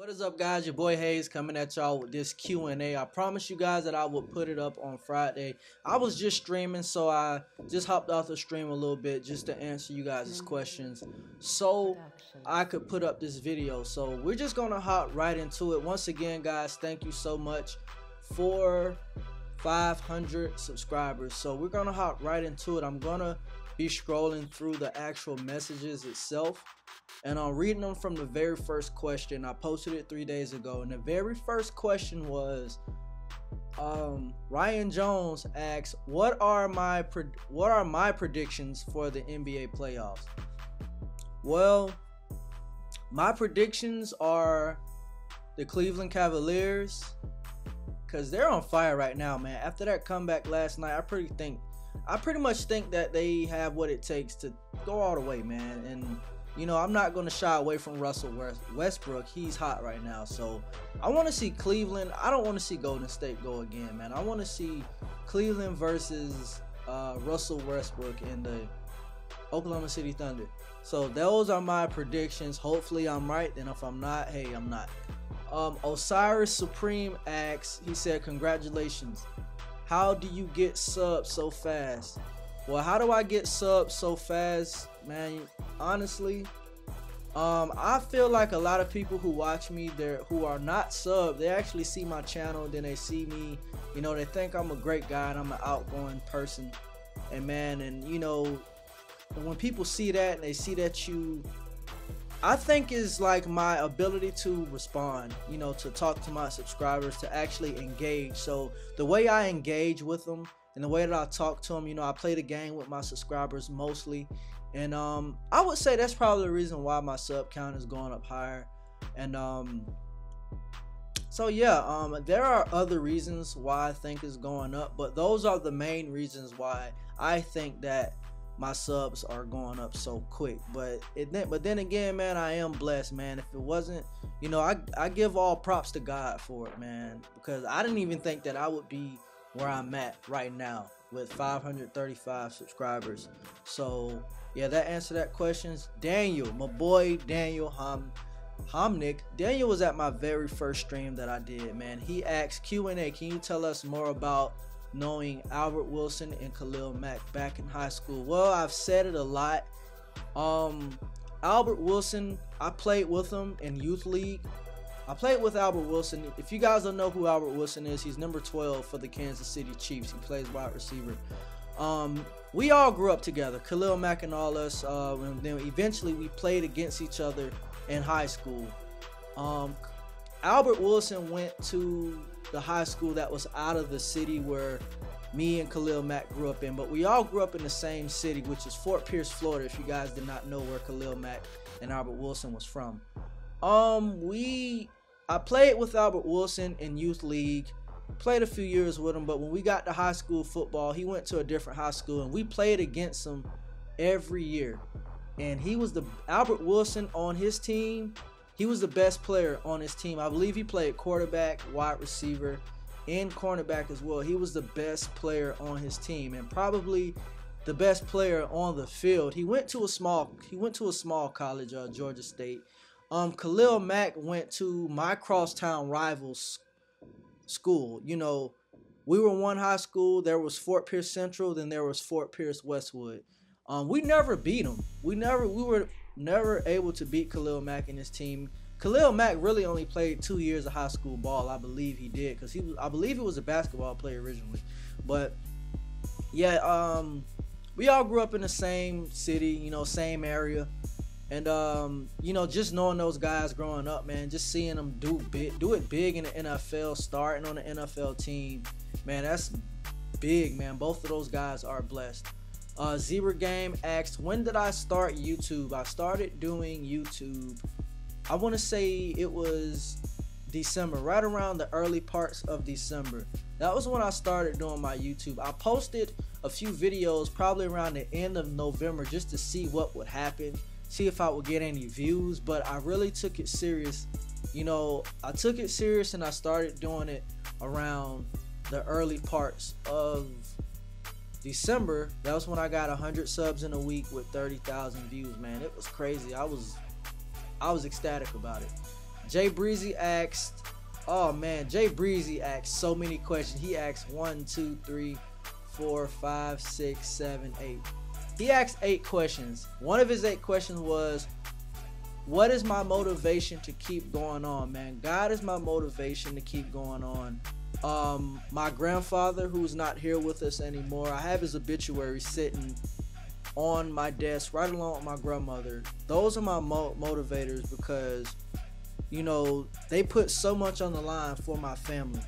What is up, guys? Your boy Hayes coming at y'all with this Q&A. I promised you guys that I would put it up on Friday. I was just streaming, so I just hopped off the stream a little bit just to answer you guys' questions so I could put up this video. So we're just gonna hop right into it. Once again, guys, thank you so much for 500 subscribers. So we're gonna hop right into it. I'm gonna be scrolling through the actual messages itself, and I'm reading them from the very first question. I posted it 3 days ago, and the very first question was Ryan Jones asks, what are my predictions for the NBA playoffs? Well, my predictions are the Cleveland Cavaliers, because they're on fire right now, man. After that comeback last night, I pretty much think that they have what it takes to go all the way, man. And you know, I'm not going to shy away from Russell Westbrook. He's hot right now. So I want to see Cleveland. I don't want to see Golden State go again, man. I want to see Cleveland versus Russell Westbrook in the Oklahoma City Thunder. So those are my predictions. Hopefully I'm right. And if I'm not, hey, I'm not. Osiris Supreme asks, he said, congratulations. How do you get subs so fast? Well, how do I get subs so fast, man? Honestly, I feel like a lot of people who watch me who are not subbed, they actually see my channel, then they see me, you know, they think I'm a great guy and I'm an outgoing person. And man, and you know, when people see that and they see that I think is like my ability to respond, you know, to talk to my subscribers, to actually engage. So the way I engage with them and the way that I talk to them, you know, I play the game with my subscribers mostly. And I would say that's probably the reason why my sub count is going up higher. And so yeah, there are other reasons why I think it's going up, but those are the main reasons why I think that my subs are going up so quick. But then again, man, I am blessed, man. If it wasn't, you know, I give all props to God for it, man, because I didn't even think that I would be where I'm at right now with 535 subscribers. So yeah, that answered that question. Daniel, my boy Daniel Homnick. Daniel was at my very first stream that I did, man. He asked, Q&A, can you tell us more about knowing Albert Wilson and Khalil Mack back in high school? Well, I've said it a lot. Albert Wilson, I played with him in youth league. I played with Albert Wilson. If you guys don't know who Albert Wilson is, he's number 12 for the Kansas City Chiefs. He plays wide receiver. We all grew up together, Khalil Mack and all us, and then eventually we played against each other in high school. Albert Wilson went to the high school that was out of the city where me and Khalil Mack grew up in, but we all grew up in the same city, which is Fort Pierce, Florida, if you guys did not know where Khalil Mack and Albert Wilson was from. I played with Albert Wilson in youth league, played a few years with him, but when we got to high school football, he went to a different high school and we played against him every year. And he was Albert Wilson on his team, he was the best player on his team. I believe he played quarterback, wide receiver, and cornerback as well. He was the best player on his team and probably the best player on the field. He went to a small college, Georgia State. Khalil Mack went to my crosstown rivals school. You know, we were one high school. There was Fort Pierce Central, then there was Fort Pierce Westwood. We never beat them. We were never able to beat Khalil Mack and his team. Khalil Mack really only played 2 years of high school ball. I believe he did, because I believe he was a basketball player originally. But yeah, we all grew up in the same city, you know, same area. And you know, just knowing those guys growing up, man, just seeing them do it big in the NFL, starting on the NFL team, man, that's big, man. Both of those guys are blessed. Zebra Game asked, when did I start YouTube? I started doing YouTube, I want to say it was December, right around the early parts of December. That was when I started doing my YouTube. I posted a few videos probably around the end of November just to see what would happen, see if I would get any views, but I really took it serious. You know, I took it serious and I started doing it around the early parts of December. That was when I got 100 subs in a week with 30,000 views, man. It was crazy. I was ecstatic about it. Jay Breezy asked, oh man, Jay Breezy asked so many questions. He asked 1, 2, 3, 4, 5, 6, 7, 8. He asked 8 questions. One of his 8 questions was, what is my motivation to keep going on, man? God is my motivation to keep going on. My grandfather, who's not here with us anymore, I have his obituary sitting on my desk right along with my grandmother. Those are my motivators, because you know, they put so much on the line for my family,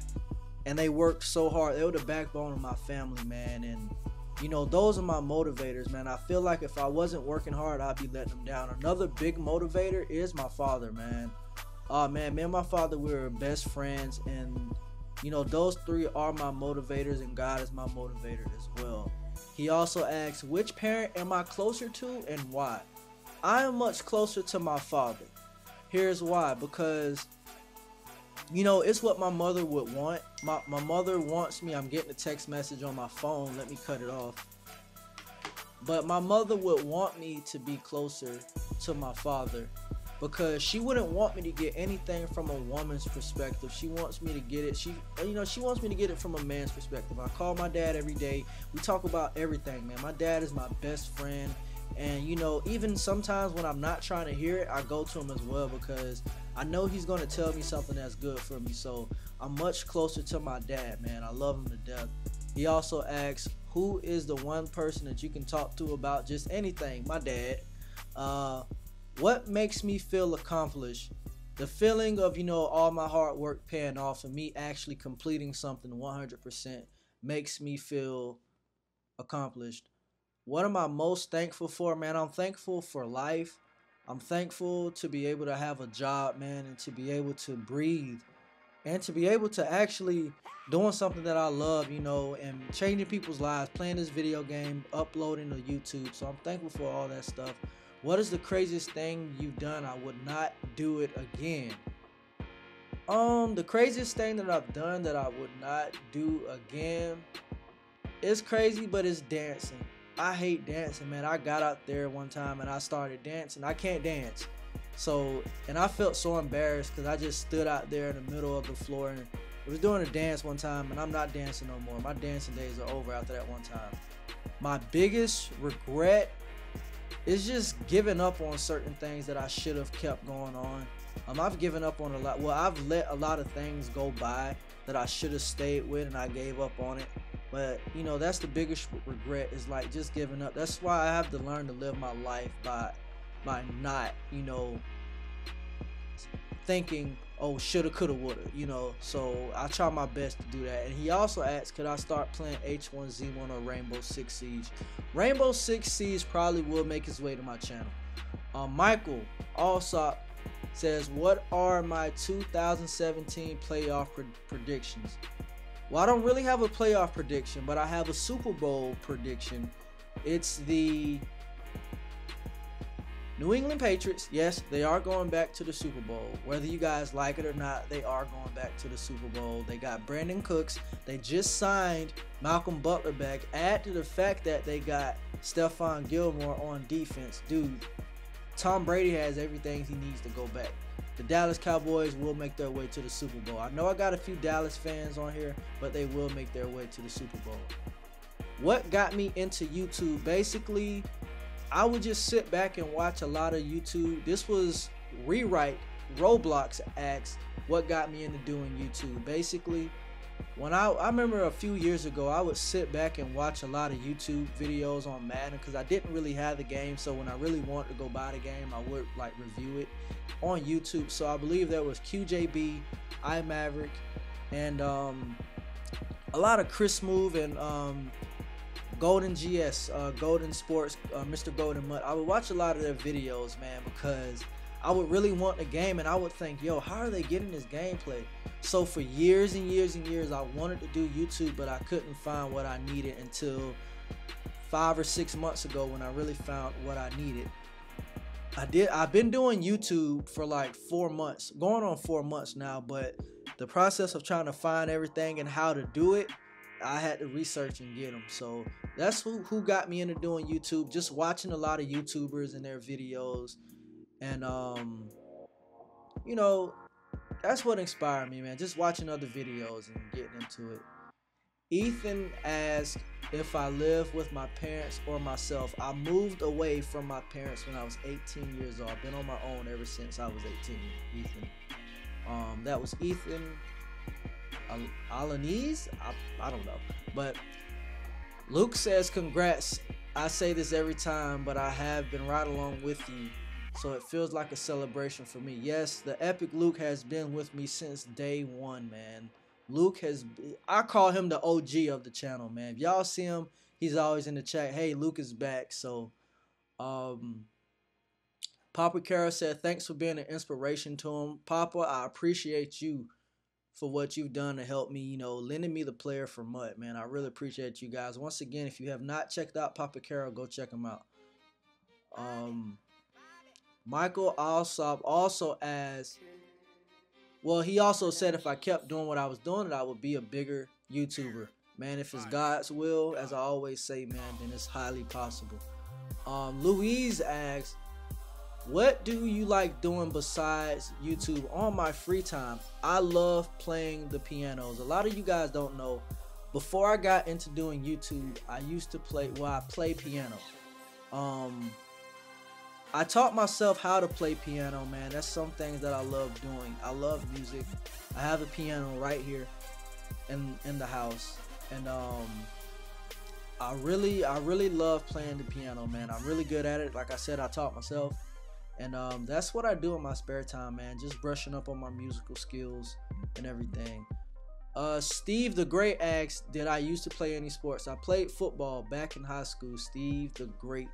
and they worked so hard. They were the backbone of my family, man. And you know, those are my motivators, man. I feel like if I wasn't working hard, I'd be letting them down. Another big motivator is my father, man. Man, me and my father, we were best friends, and you know, those 3 are my motivators, and God is my motivator as well. He also asks, which parent am I closer to and why? I am much closer to my father. Here's why. Because, you know, it's what my mother would want. My mother wants me. I'm getting a text message on my phone. Let me cut it off. But my mother would want me to be closer to my father, because she wouldn't want me to get anything from a woman's perspective. She wants me to get it. She wants me to get it from a man's perspective. I call my dad every day. We talk about everything, man. My dad is my best friend. And you know, even sometimes when I'm not trying to hear it, I go to him as well, because I know he's going to tell me something that's good for me. So I'm much closer to my dad, man. I love him to death. He also asks, who is the one person that you can talk to about just anything? My dad. What makes me feel accomplished? The feeling of, you know, all my hard work paying off and me actually completing something 100% makes me feel accomplished. What am I most thankful for, man? I'm thankful for life. I'm thankful to be able to have a job, man, and to be able to breathe, and to be able to actually doing something that I love, you know, and changing people's lives, playing this video game, uploading to YouTube. So I'm thankful for all that stuff. What is the craziest thing you've done? I would not do it again. The craziest thing that I've done that I would not do again, it's crazy, but it's dancing. I hate dancing, man. I got out there one time and I started dancing. I can't dance. So, and I felt so embarrassed because I just stood out there in the middle of the floor and was doing a dance one time, and I'm not dancing no more. My dancing days are over after that one time. My biggest regret is just giving up on certain things that I should have kept going on. I've given up on a lot. Well, I've let a lot of things go by that I should have stayed with, and I gave up on it. But, you know, that's the biggest regret, is like just giving up. That's why I have to learn to live my life by not, you know, thinking, oh, shoulda, coulda, woulda, you know. So I try my best to do that. And he also asked, could I start playing H1Z1 or Rainbow Six Siege? Rainbow Six Siege probably will make its way to my channel. Michael Allsop says, what are my 2017 playoff predictions? Well, I don't really have a playoff prediction, but I have a Super Bowl prediction. It's the New England Patriots. Yes, they are going back to the Super Bowl. Whether you guys like it or not, they are going back to the Super Bowl. They got Brandon Cooks. They just signed Malcolm Butler back. Add to the fact that they got Stephon Gilmore on defense. Dude, Tom Brady has everything he needs to go back. The Dallas Cowboys will make their way to the Super Bowl. I know I got a few Dallas fans on here, but they will make their way to the Super Bowl. What got me into YouTube? Basically, I would just sit back and watch a lot of YouTube. This was Rewrite Roblox asked what got me into doing YouTube. Basically, when I remember a few years ago, I would sit back and watch a lot of YouTube videos on Madden because I didn't really have the game. So when I really wanted to go buy the game, I would like review it on YouTube. So I believe there was QJB, iMaverick, and a lot of Chris Move and Golden GS, Golden Sports, Mr. Golden Mutt. I would watch a lot of their videos, man, because I would really want the game, and I would think, yo, how are they getting this gameplay? So for years and years and years, I wanted to do YouTube, but I couldn't find what I needed until 5 or 6 months ago when I really found what I needed. I've been doing YouTube for like 4 months, going on 4 months now, but the process of trying to find everything and how to do it, I had to research and get them. So that's who got me into doing YouTube, just watching a lot of YouTubers and their videos. And you know, that's what inspired me, man. Just watching other videos and getting into it. Ethan asked if I live with my parents or myself. I moved away from my parents when I was 18 years old. I've been on my own ever since I was 18, Ethan. That was Ethan Alanese? I don't know. But Luke says, congrats. I say this every time, but I have been right along with you, so it feels like a celebration for me. Yes, the epic Luke has been with me since day one, man. Luke I call him the OG of the channel, man. If y'all see him, he's always in the chat. Hey, Luke is back. So, Papa Carroll said, thanks for being an inspiration to him. Papa, I appreciate you for what you've done to help me, you know, lending me the player for Mutt, man. I really appreciate you guys. Once again, if you have not checked out Papa Carroll, go check him out. Michael Alsop also asked, well, he also said if I kept doing what I was doing, that I would be a bigger YouTuber. Man, if it's God's will, as I always say, man, then it's highly possible. Louise asks, what do you like doing besides YouTube on my free time? I love playing the pianos. A lot of you guys don't know, before I got into doing YouTube, I used to play, well, I play piano. I taught myself how to play piano, man. That's some things that I love doing. I love music. I have a piano right here in the house, and I really love playing the piano, man. I'm really good at it. Like I said, I taught myself, and that's what I do in my spare time, man. Just brushing up on my musical skills and everything. Steve the Great asks, did I used to play any sports? I played football back in high school. Steve the Great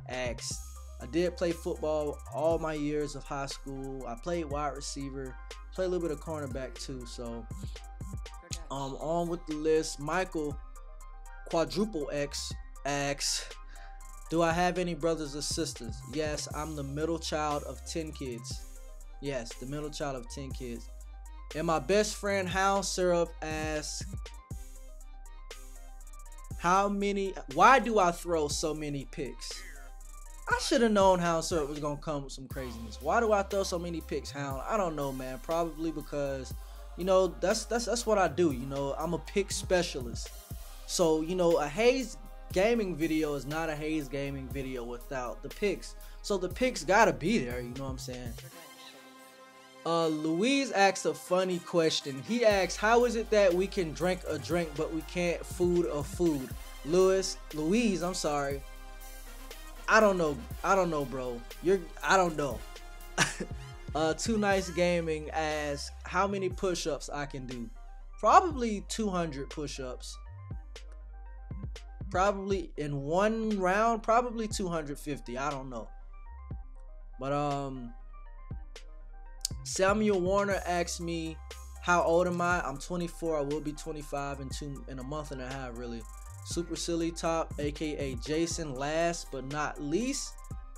asks, I did play football all my years of high school. I played wide receiver, played a little bit of cornerback too. So on with the list. Michael Quadruple X asks, do I have any brothers or sisters? Yes, I'm the middle child of 10 kids. Yes, the middle child of 10 kids. And my best friend Hound Syrup asks, why do I throw so many picks? I should have known Hound Syrup was gonna come with some craziness. Why do I throw so many picks, Hound? I don't know, man. Probably because, you know, that's what I do. You know, I'm a pick specialist. So, you know, a Hayes gaming video is not a Hayes gaming video without the picks. So the picks gotta be there. You know what I'm saying? Louise asks a funny question. He asks, how is it that we can drink a drink but we can't food a food? Louise, I'm sorry. I don't know, bro. I don't know. Too Nice Gaming asks how many push-ups I can do. Probably 200 push-ups. Probably in one round, probably 250. I don't know. But Samuel Warner asks me, how old am I? I'm 24. I will be 25 in a month and a half, really. Super Silly Top, aka Jason, last but not least,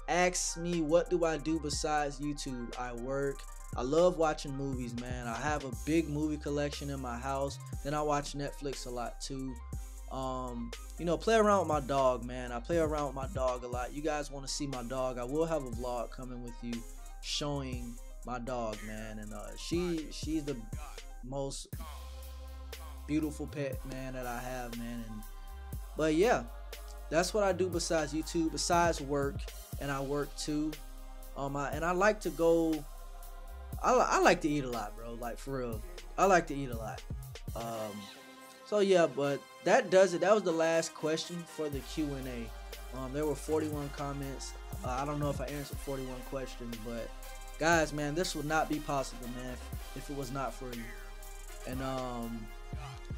asks me, what do I do besides YouTube? I work. I love watching movies, man. I have a big movie collection in my house. Then I watch Netflix a lot too. You know, play around with my dog, man. I play around with my dog a lot. You guys want to see my dog? I will have a vlog coming with you showing my dog, man. And she's the most beautiful pet, man, that I have, man. But yeah, that's what I do besides YouTube, besides work, and I work too. And I like to go. I like to eat a lot, bro. Like, for real, I like to eat a lot. So yeah, but that does it. That was the last question for the Q&A. There were 41 comments. I don't know if I answered 41 questions, but guys, man, this would not be possible, man, if it was not for you. And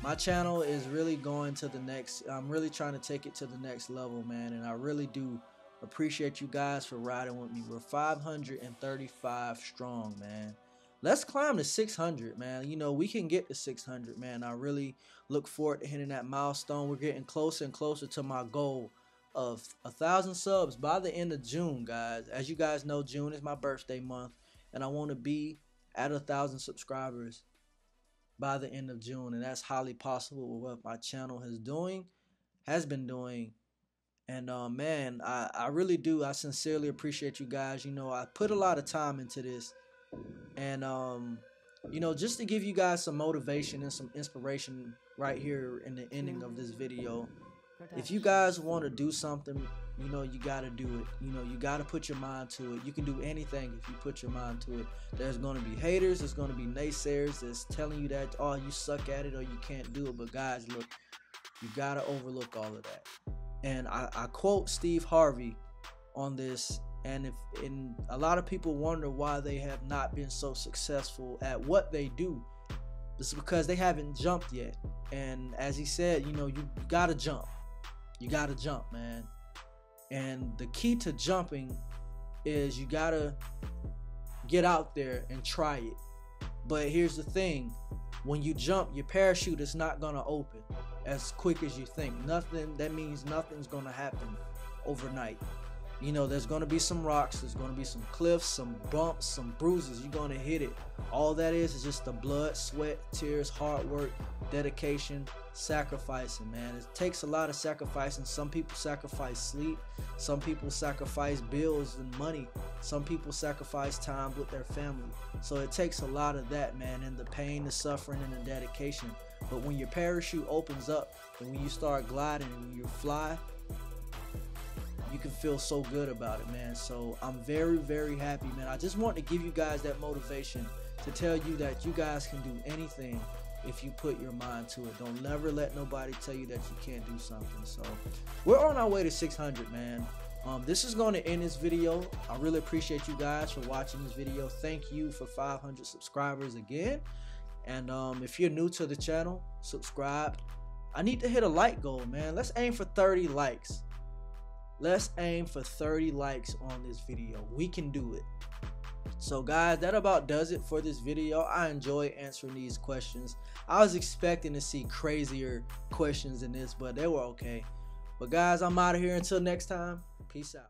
my channel is really going to the next. I'm really trying to take it to the next level, man, and I really do appreciate you guys for riding with me. We're 535 strong, man. Let's climb to 600, man. You know, we can get to 600, man. I really look forward to hitting that milestone. We're getting closer and closer to my goal of 1,000 subs by the end of June, guys. As you guys know, June is my birthday month, and I want to be at 1,000 subscribers by the end of June, and that's highly possible with what my channel has been doing. And man, I really do. I sincerely appreciate you guys. You know, I put a lot of time into this, and you know, just to give you guys some motivation and some inspiration right here in the ending of this video. If you guys want to do something, you know, you got to do it. You know, you got to put your mind to it. You can do anything if you put your mind to it. There's going to be haters. There's going to be naysayers that's telling you that, oh, you suck at it or you can't do it. But guys, look, you got to overlook all of that. And I quote Steve Harvey on this. And a lot of people wonder why they have not been so successful at what they do. It's because they haven't jumped yet. And as he said, you know, you got to jump. You got to jump, man. And the key to jumping is you got to get out there and try it. But here's the thing. When you jump, your parachute is not going to open as quick as you think. That means nothing's going to happen overnight. You know, there's going to be some rocks, there's going to be some cliffs, some bumps, some bruises. You're going to hit it. All that is just the blood, sweat, tears, hard work, dedication, sacrificing, man. It takes a lot of sacrificing. Some people sacrifice sleep. Some people sacrifice bills and money. Some people sacrifice time with their family. So it takes a lot of that, man, and the pain, the suffering, and the dedication. But when your parachute opens up and when you start gliding and when you fly, you can feel so good about it, man. So I'm very, very happy, man. I just want to give you guys that motivation to tell you that you guys can do anything if you put your mind to it. Don't never let nobody tell you that you can't do something. So we're on our way to 600, man. This is going to end this video. I really appreciate you guys for watching this video. Thank you for 500 subscribers again. And if you're new to the channel, subscribe. I need to hit a like goal, man. Let's aim for 30 likes. Let's aim for 30 likes on this video. We can do it. So guys, that about does it for this video. I enjoy answering these questions. I was expecting to see crazier questions than this, but they were okay. But guys, I'm out of here until next time. Peace out.